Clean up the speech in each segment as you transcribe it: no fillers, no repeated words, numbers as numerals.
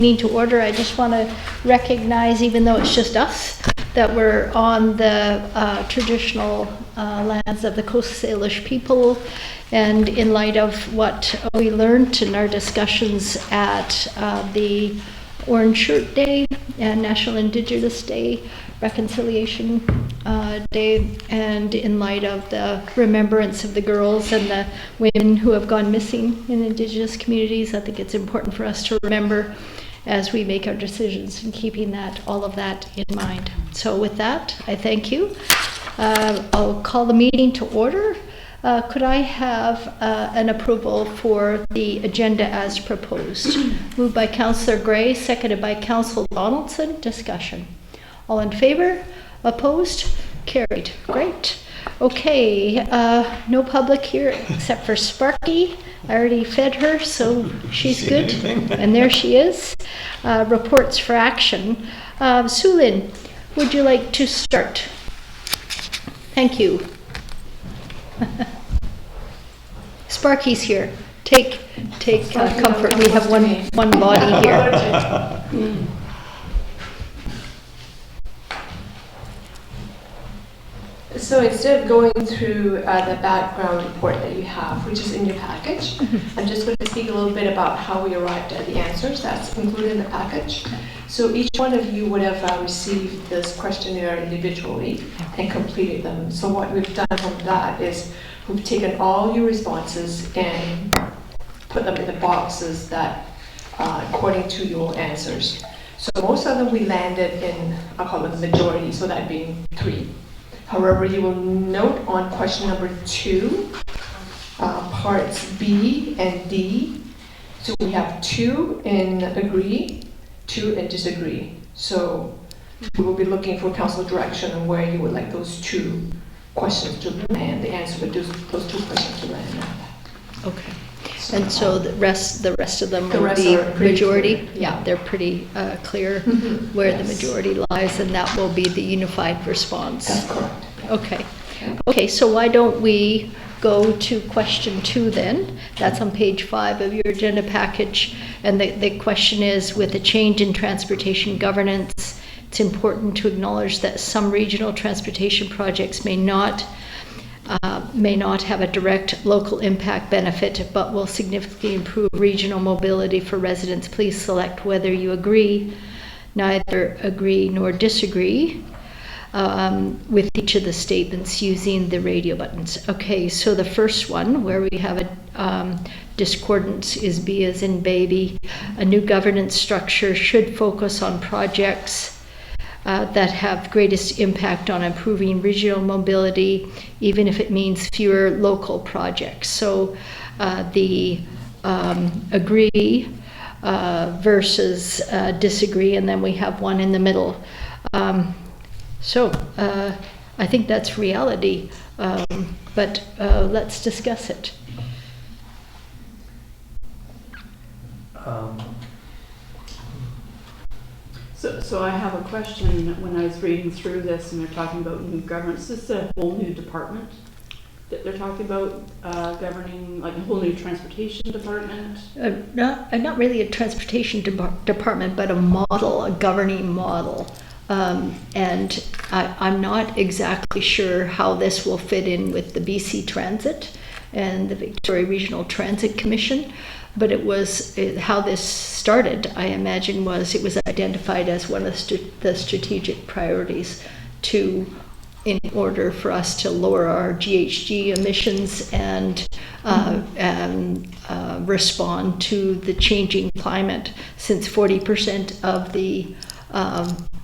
To order. I just want to recognize, even though it's just us, that we're on the traditional lands of the Coast Salish people, and in light of what we learned in our discussions at the Orange Shirt Day and National Indigenous Day, Reconciliation Day, and in light of the remembrance of the girls and the women who have gone missing in Indigenous communities, I think it's important for us to remember as we make our decisions, and keeping all of that in mind. So with that, I thank you. I'll call the meeting to order. Could I have an approval for the agenda as proposed? Moved by Councillor Gray, seconded by Councillor Donaldson. Discussion. All in favor? Opposed? Carried. Great. Okay, no public here except for Sparky. I already fed her, so she's good. And there she is. Reports for action. Sulin, would you like to start? Thank you. Sparky's here. Take comfort. We have one body here. So instead of going through the background report that you have, which is in your package, I'm just going to speak a little bit about how we arrived at the answers that's included in the package. So each one of you would have received this questionnaire individually and completed them. So what we've done from that is we've taken all your responses and put them in the boxes that according to your answers. So most of them we landed in, I'll call it the majority, so that being 3. However, you will note on question number 2, parts B and D. So we have 2 in agree, 2 in disagree. So we will be looking for council direction on where you would like those 2 questions to land, the answer to those 2 questions to land. Okay. And so the rest of them will be majority. Yeah, they're pretty clear where the majority lies, and that will be the unified response. That's correct. Okay. Okay, so why don't we go to question 2 then? That's on page 5 of your agenda package. And the question is, with a change in transportation governance, it's important to acknowledge that some regional transportation projects may not have a direct local impact benefit, but will significantly improve regional mobility for residents. Please select whether you agree, neither agree nor disagree with each of the statements using the radio buttons. Okay, so the first one where we have a discordance is B as in baby. A new governance structure should focus on projects that have greatest impact on improving regional mobility, even if it means fewer local projects. So the agree versus disagree, and then we have one in the middle. So I think that's reality, but let's discuss it. So I have a question. When I was reading through this and they're talking about new governance, this is a whole new department that they're talking about governing, like a whole new transportation department? Not really a transportation department, but a governing model. And I'm not exactly sure how this will fit in with the BC Transit and the Victoria Regional Transit Commission. But how this started, I imagine, it was identified as one of the strategic priorities in order for us to lower our GHG emissions and respond to the changing climate, since 40% of the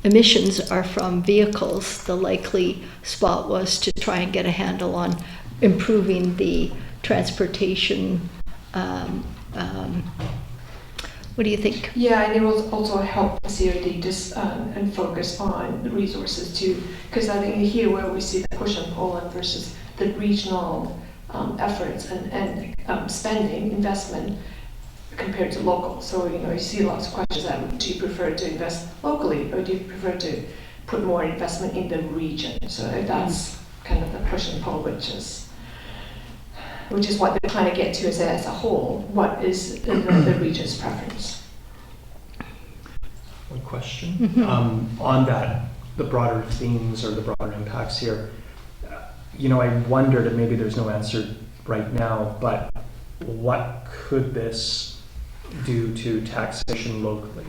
emissions are from vehicles. The likely spot was to try and get a handle on improving the transportation. What do you think? Yeah, and it will also help CRD and focus on the resources too, because I think here where we see the push and pull versus the regional efforts and spending investment compared to local. So you see lots of questions that do you prefer to invest locally or do you prefer to put more investment in the region? So that's kind of the push and pull, which is what they're trying to get to as a whole. What is the region's preference? one question. Mhm. On that, the broader themes or the broader impacts here, I wondered, and maybe there's no answer right now, but what could this do to taxation locally?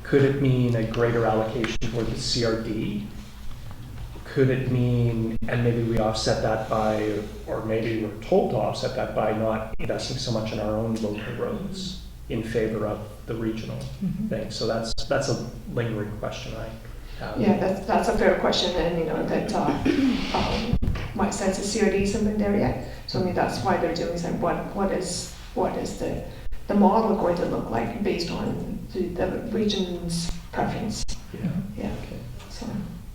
Could it mean a greater allocation toward the CRD? Could it mean, and maybe we offset that by, or maybe we're told to offset that by not investing so much in our own local roads in favor of the regional thing? So that's a lingering question I have. Yeah, that's a fair question, and that my sense is CRD isn't been there yet. So I mean that's why they're doing something. What is the model going to look like based on the region's preference? Yeah. Yeah. Okay. So.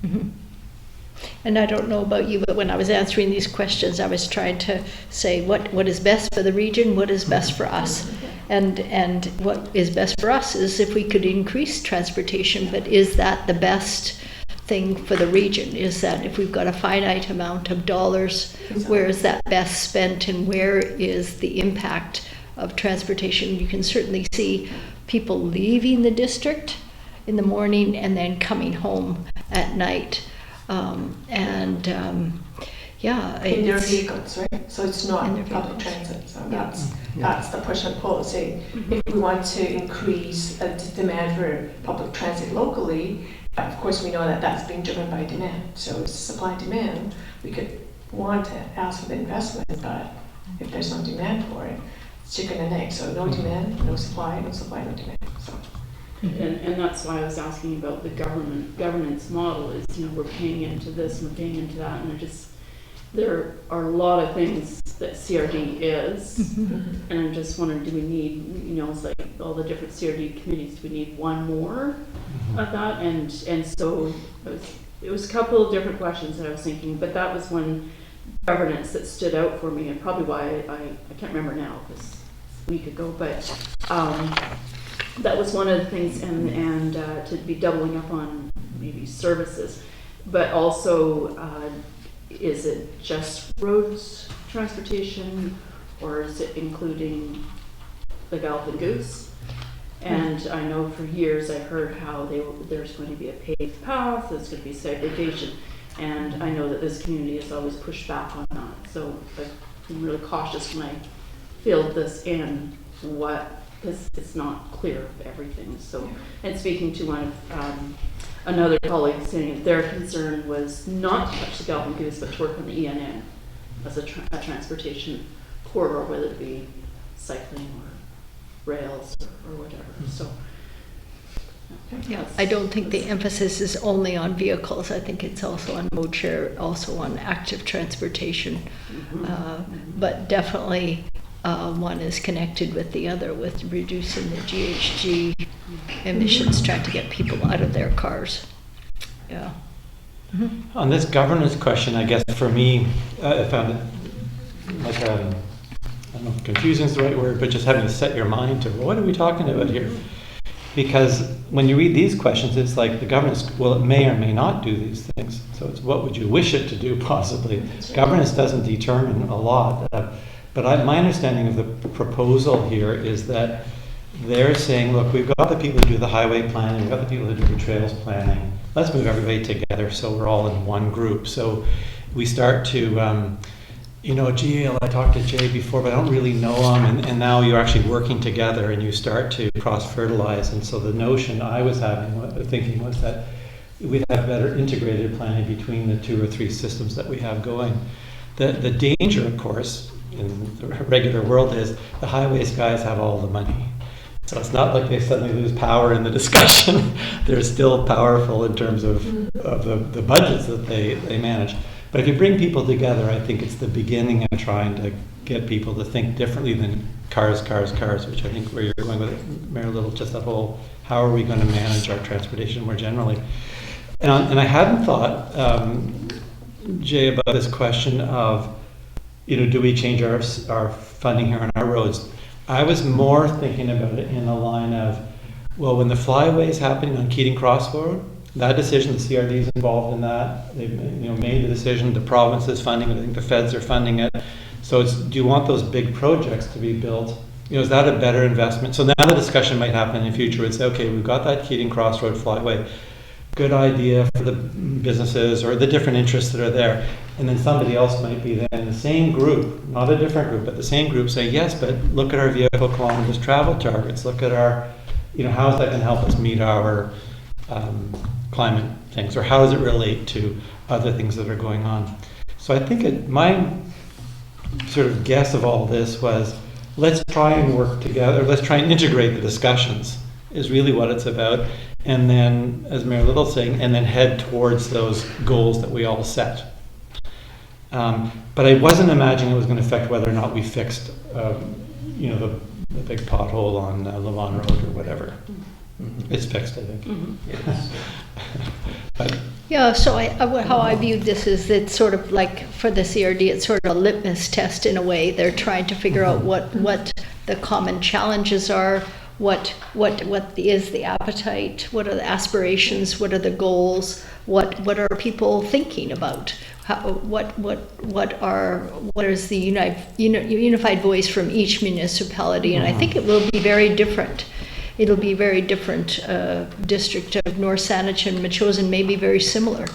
Mhm. And I don't know about you, but when I was answering these questions, I was trying to say what is best for the region, what is best for us. And what is best for us is if we could increase transportation, but is that the best thing for the region? Is that if we've got a finite amount of dollars, where is that best spent and where is the impact of transportation? You can certainly see people leaving the district in the morning and then coming home at night. Yeah, In their it's- vehicles, right? So it's not In their public vehicles. transit. So Yeah. that's the push and pull. Say if we want to increase the demand for public transit locally, of course we know that that's being driven by demand. So it's supply and demand. We could want to ask for the investment, but if there's no demand for it, it's chicken and egg. So no demand, no supply, no supply, no demand. So. And that's why I was asking about the governance model is, we're paying into this and we're paying into that, and there are a lot of things that CRD is, and I'm just wondering, do we need, it's like all the different CRD committees, do we need one more of that? And so it was a couple of different questions that I was thinking, but that was one governance that stood out for me, and probably why I can't remember now, because it's a week ago, but that was one of the things, and to be doubling up on maybe services, but also is it just roads transportation, or is it including the Galloping Goose? And I know for years I heard how there's going to be a paved path, there's going to be segregation, and I know that this community has always pushed back on that. So I'm really cautious when I filled this in, because it's not clear of everything. So, and speaking to one of another colleague saying their concern was not to touch the Galloping Goose, but to work on the ENN as a transportation corridor, whether it be cycling or rails or whatever. So, Yeah, I don't think the emphasis is only on vehicles. I think it's also on mode share, also on active transportation. But definitely one is connected with the other, with reducing the GHG emissions, trying to get people out of their cars. Yeah. On this governance question, I guess for me, I found it like, I don't know if confusing is the right word, but just having to set your mind to what are we talking about here? Because when you read these questions, it's like the governance, well, it may or may not do these things. So it's what would you wish it to do possibly? Governance doesn't determine a lot. But my understanding of the proposal here is that they're saying, look, we've got the people who do the highway planning, we've got the people who do the trails planning. Let's move everybody together so we're all in one group. So we start to, I talked to Jay before, but I don't really know him. And now you're actually working together and you start to cross-fertilize. And so the notion I was thinking was that we'd have better integrated planning between the 2 or 3 systems that we have going. The danger, of course, in the regular world is the highways guys have all the money. So it's not like they suddenly lose power in the discussion. They're still powerful in terms of the budgets that they manage. But if you bring people together, I think it's the beginning of trying to get people to think differently than cars, which I think where you're going with it, Mayor Little, just that whole, how are we going to manage our transportation more generally? And I hadn't thought, Jay, about this question of, do we change our funding here on our roads? I was more thinking about it in the line of, well, when the flyway is happening on Keating Cross Road, that decision, the CRD is involved in that. They've made the decision, the province is funding it, I think the feds are funding it. So do you want those big projects to be built is that a better investment? So now the discussion might happen in the future. We'd say, okay, we've got that Keating Crossroad Flyway. Good idea for the businesses or the different interests that are there. And then somebody else might be then in the same group, not a different group, but the same group say, yes, but look at our vehicle kilometers travel targets. Look at our, how is that going to help us meet our climate things? Or how does it relate to other things that are going on? So I think my sort of guess of all this was, let's try and work together. Let's try and integrate the discussions is really what it's about. And then, as Mayor Little's saying, and then head towards those goals that we all set. But I wasn't imagining it was going to affect whether or not we fixed, the big pothole on Levon Road or whatever. Mhm. It's fixed, I think. Mhm. Yes. But Yeah, so how I viewed this is it's sort of like for the CRD, it's sort of a litmus test in a way. They're trying to figure out what the common challenges are, what is the appetite, what are the aspirations, what are the goals, what are people thinking about, what is the unified voice from each municipality, and I think it will be very different. It'll be very different. District of North Saanich and Metchosin may be very similar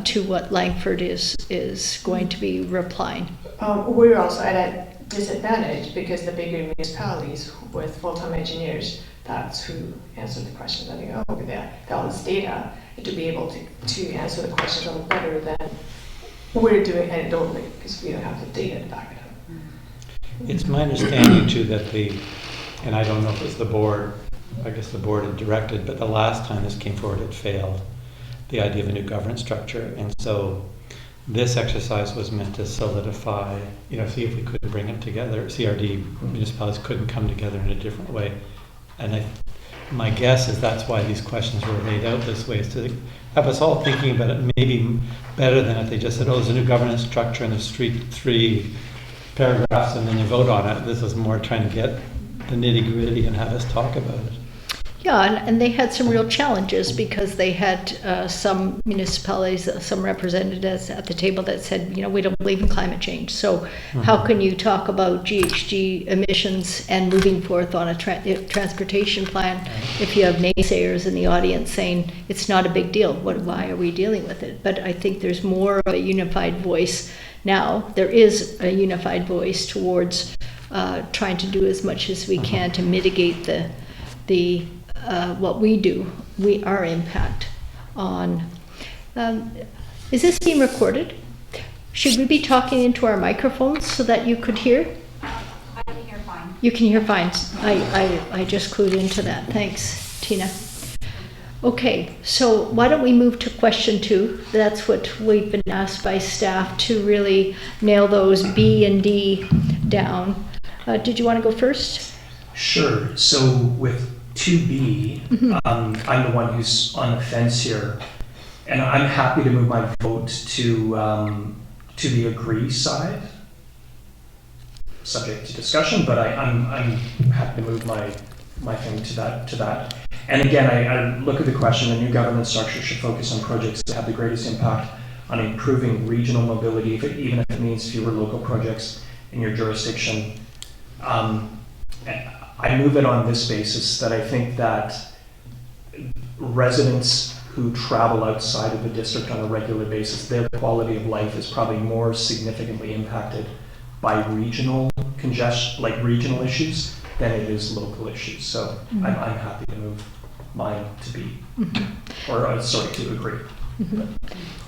to what Langford is going to be replying. We're also at a disadvantage because the bigger municipalities with full-time engineers, that's who answer the questions. I think, they're all this data to be able to answer the questions a little better than we're doing anecdotally because we don't have the data to back it up. it's my understanding too that and I don't know if it was the board, I guess the board had directed, but the last time this came forward, it failed, the idea of a new governance structure. And so this exercise was meant to solidify, see if we could bring it together. CRD municipalities couldn't come together in a different way. And my guess is that's why these questions were laid out this way, is to have us all thinking about it maybe better than if they just said, there's a new governance structure and there's three paragraphs and then you vote on it. This is more trying to get the nitty-gritty and have us talk about it. Yeah, and they had some real challenges because they had some municipalities, some representatives at the table that said, we don't believe in climate change. So how can you talk about GHG emissions and moving forth on a transportation plan if you have naysayers in the audience saying it's not a big deal? Why are we dealing with it? But I think there's more of a unified voice now. There is a unified voice towards trying to do as much as we can to mitigate the what we do, our impact on. Is this being recorded? Should we be talking into our microphones so that you could hear? I can hear fine. You can hear fine. I just clued into that. Thanks, Tina. Okay, so why don't we move to question 2? That's what we've been asked by staff to really nail those B and D down. Did you want to go first? Sure. So with 2B, I'm the one who's on the fence here, and I'm happy to move my vote to the agree side, subject to discussion. But I'm happy to move my thing to that. And again, I look at the question: a new governance structure should focus on projects that have the greatest impact on improving regional mobility, even if it means fewer local projects in your jurisdiction. I move it on this basis that I think that residents who travel outside of the district on a regular basis, their quality of life is probably more significantly impacted by regional congestion, like regional issues, than it is local issues. So I'm happy to move mine to B, or to agree.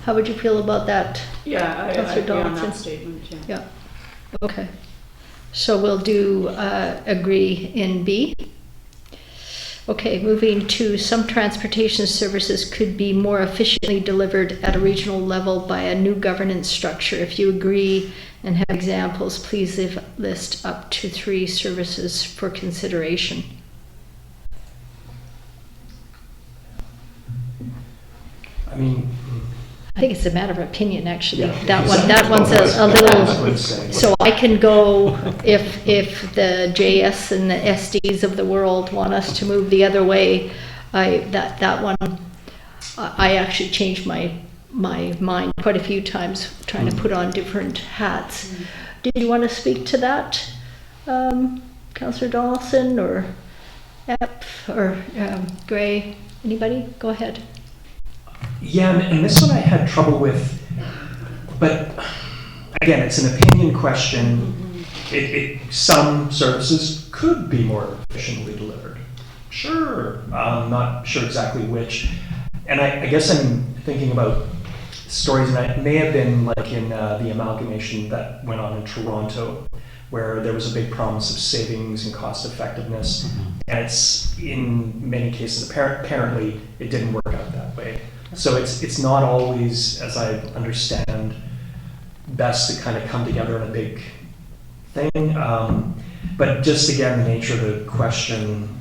How would you feel about that? Yeah, I Councillor agree on Donaldson? that statement, yeah. Yeah. Okay. So we'll do agree in B. Okay, moving to some transportation services could be more efficiently delivered at a regional level by a new governance structure. If you agree and have examples, please list up to 3 services for consideration. I mean, I think it's a matter of opinion, actually. Yeah. That one's a little. So I can go if the JS and the SDs of the world want us to move the other way. That one, I actually changed my mind quite a few times trying to put on different hats. Did you want to speak to that, Councillor Donaldson or Epp or Gray? Anybody? Go ahead. Yeah, and this one I had trouble with, but again, it's an opinion question. Some services could be more efficiently delivered. Sure, I'm not sure exactly which. And I guess I'm thinking about stories, and it may have been like in the amalgamation that went on in Toronto, where there was a big promise of savings and cost effectiveness. And it's in many cases, apparently it didn't work out that way. So it's not always, as I understand, best to kind of come together in a big thing. But just again, the nature of the question,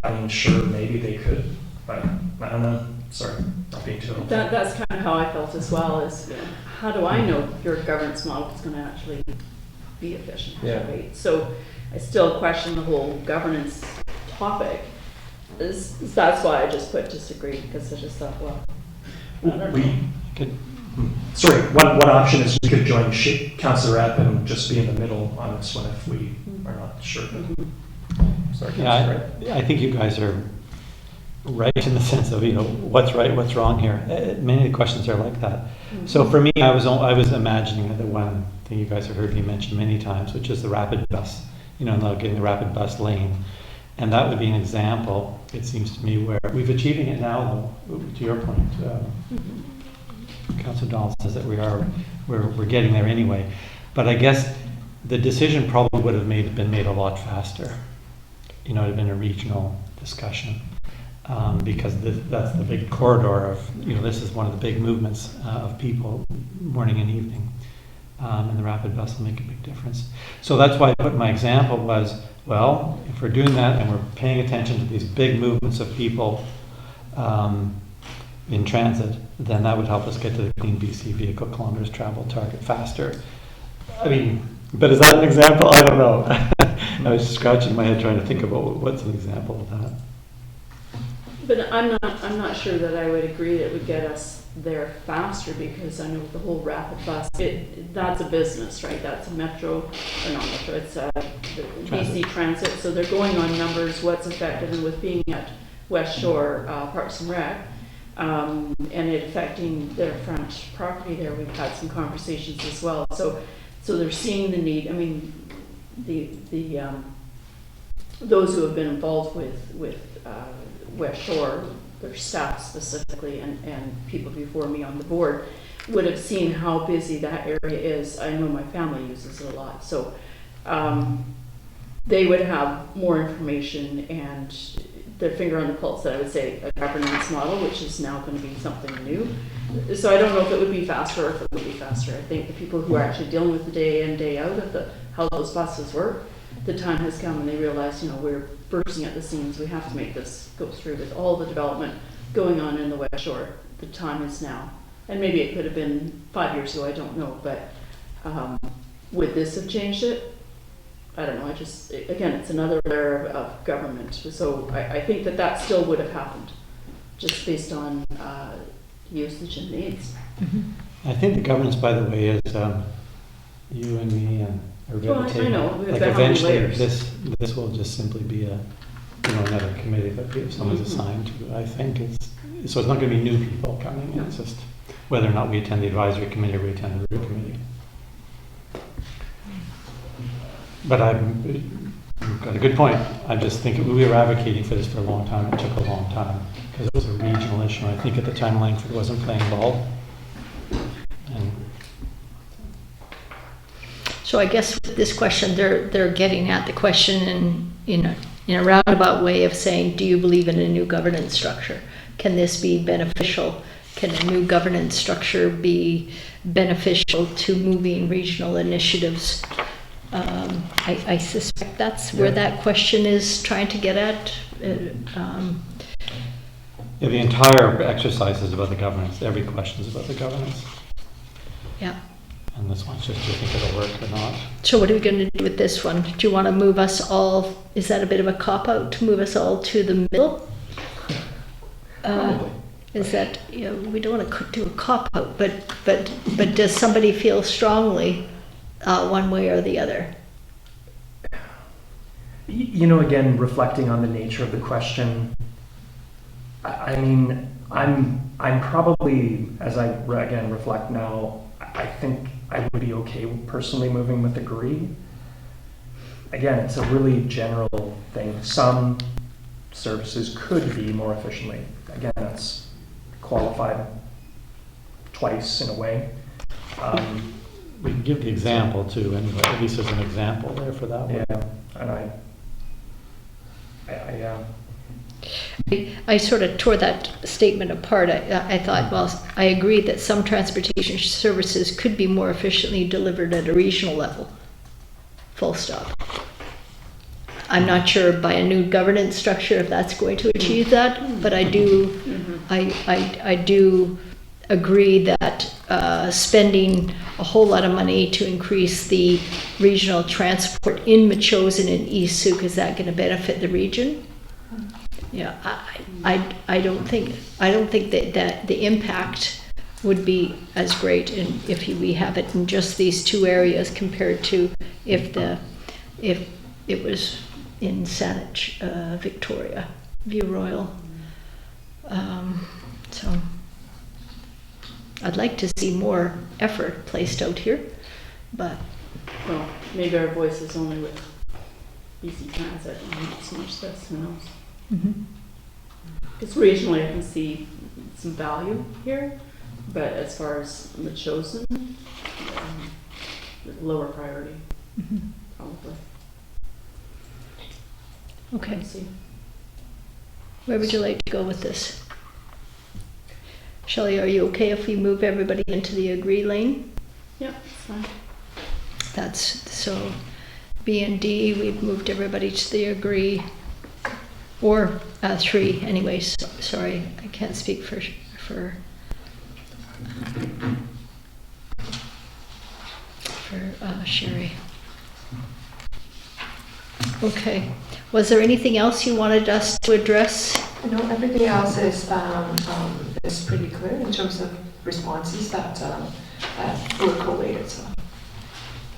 I mean, sure, maybe they could, but I don't know. Sorry, not being too. That's kind of how I felt as well, is, you know, how do I know your governance model is going to actually be efficient? Yeah. Right? So I still question the whole governance topic. That's why I just put disagree, because I just thought, well, I don't know. We Good. Sorry, one option is we could join Councillor Epp and just be in the middle on this one if we are not sure. Sorry, Councillor Epp. Yeah, I think you guys are right in the sense of, you know, what's right, what's wrong here. Many of the questions are like that. So for me, I was imagining the one thing you guys have heard me mention many times, which is the rapid bus, you know, now getting the rapid bus lane. And that would be an example, it seems to me, where we've achieving it now, though, to your point. Councillor Donald says that we're getting there anyway. But I guess the decision probably would have been made a lot faster. You know, it would have been a regional discussion. Because that's the big corridor of, you know, this is one of the big movements of people morning and evening. And the rapid bus will make a big difference. So that's why I put my example was, well, if we're doing that and we're paying attention to these big movements of people in transit, then that would help us get to the Clean BC vehicle kilometers traveled target faster. I mean, but is that an example? I don't know. I was scratching my head trying to think about what's an example of that. But I'm not sure that I would agree that it would get us there faster, because I know the whole rapid bus, that's a business, right? That's a metro, or not metro, it's a BC Transit. So they're going on numbers, what's effective, and with being at West Shore Parks and Rec, and it affecting their front property there, we've had some conversations as well. So they're seeing the need. I mean, those who have been involved with West Shore, their staff specifically, and people before me on the board, would have seen how busy that area is. I know my family uses it a lot, so they would have more information and their finger on the pulse, that I would say, a governance model, which is now going to be something new. So I don't know if it would be faster or if it would be faster. I think the people who are actually dealing with the day in, day out of how those buses work, the time has come and they realize, you know, we're bursting at the seams. We have to make this go through with all the development going on in the West Shore. The time is now. And maybe it could have been 5 years ago, I don't know. But would this have changed it? I don't know. Again, it's another layer of government. So I think that still would have happened, just based on usage and needs. I think the governance, by the way, is you and me and everybody. Well, I know. We have Like that many eventually, layers. this will just simply be another committee that someone's assigned to. I think so. It's not going to be new people coming in. It's just whether or not we attend the advisory committee or we attend the root committee. But you've got a good point. I just think we were advocating for this for a long time. It took a long time because it was a regional issue. I think at the time Langford wasn't playing ball. And So I guess with this question, they're getting at the question in a roundabout way of saying, do you believe in a new governance structure? Can this be beneficial? Can a new governance structure be beneficial to moving regional initiatives? I suspect that's where that question is trying to get at. yeah, the entire exercise is about the governance. Every question is about the governance. Yeah. And this one's just, do you think it'll work or not? So what are we going to do with this one? Do you want to move us all, is that a bit of a cop-out, to move us all to the middle? Probably. Is that, you know, we don't want to do a cop-out, but does somebody feel strongly one way or the other? You know, again, reflecting on the nature of the question, I mean, I'm probably, as I again reflect now, I think I would be okay personally moving with agree. Again, it's a really general thing. Some services could be more efficiently. Again, that's qualified twice in a way. We can give the example too, anyway, at least there's an example there for that one. Yeah, and I sort of tore that statement apart. I thought, well, I agree that some transportation services could be more efficiently delivered at a regional level. Full stop. I'm not sure by a new governance structure if that's going to achieve that, but I do, I do agree that spending a whole lot of money to increase the regional transport in Metchosin and East Sioux, is that going to benefit the region? Yeah, I don't think that the impact would be as great if we have it in just these two areas compared to if it was in Saanich, Victoria, View Royal. So I'd like to see more effort placed out here, but Well, maybe our voice is only with BC Transit and not so much this, who knows? Because regionally I can see some value here, but as far as the chosen, lower priority, probably. okay. We'll see. Where would you like to go with this? Shelley, are you okay if we move everybody into the agree lane? Yeah, it's fine. That's, so B and D, we've moved everybody to the agree, or 3 anyways. Sorry, I can't speak for Sherry. Okay, was there anything else you wanted us to address? No, everything else is pretty clear in terms of responses that were collated, so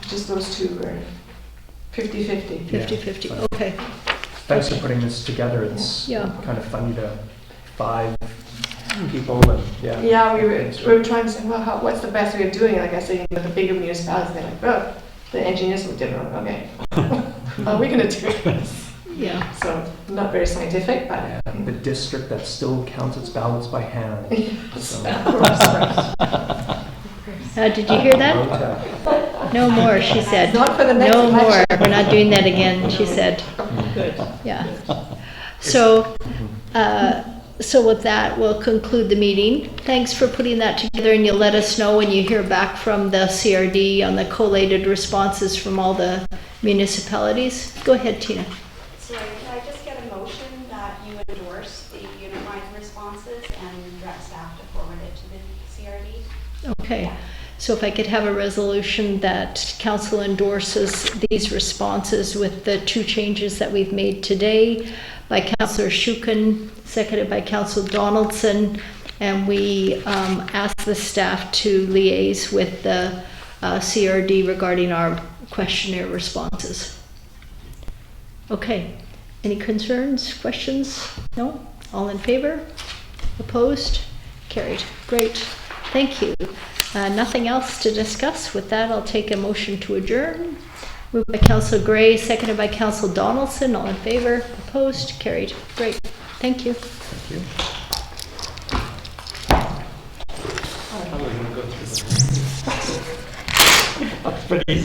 just those two were 50-50. 50-50, okay. Thanks for putting this together. It's Yeah. kind of funny to 5 people and yeah. Yeah, we were trying to say, well, what's the best way of doing it? Like I say, with the bigger municipalities, they're like, well, the engineers looked at it, okay, how are we going to do this? Yeah. So not very scientific, but Yeah, the district that still counts its ballots by hand. So, Did you hear that? No more, she said. not for the next No more, election. we're not doing that again, she said. Good. Yeah. So, so with that, we'll conclude the meeting. Thanks for putting that together, and you'll let us know when you hear back from the CRD on the collated responses from all the municipalities. Go ahead, Tina. Sorry, can I just get a motion that you endorse the unified responses and direct staff to forward it to the CRD? Okay, so if I could have a resolution that council endorses these responses with the 2 changes that we've made today by Councillor Shukin, seconded by Councillor Donaldson, and we ask the staff to liaise with the CRD regarding our questionnaire responses. Okay, any concerns, questions? No? All in favor? Opposed? Carried. Great. Thank you. Nothing else to discuss. With that, I'll take a motion to adjourn. Moved by Councillor Gray, seconded by Councillor Donaldson. All in favor? Opposed? Carried. Great. Thank you. Thank you. How are we gonna go through this? That's pretty easy.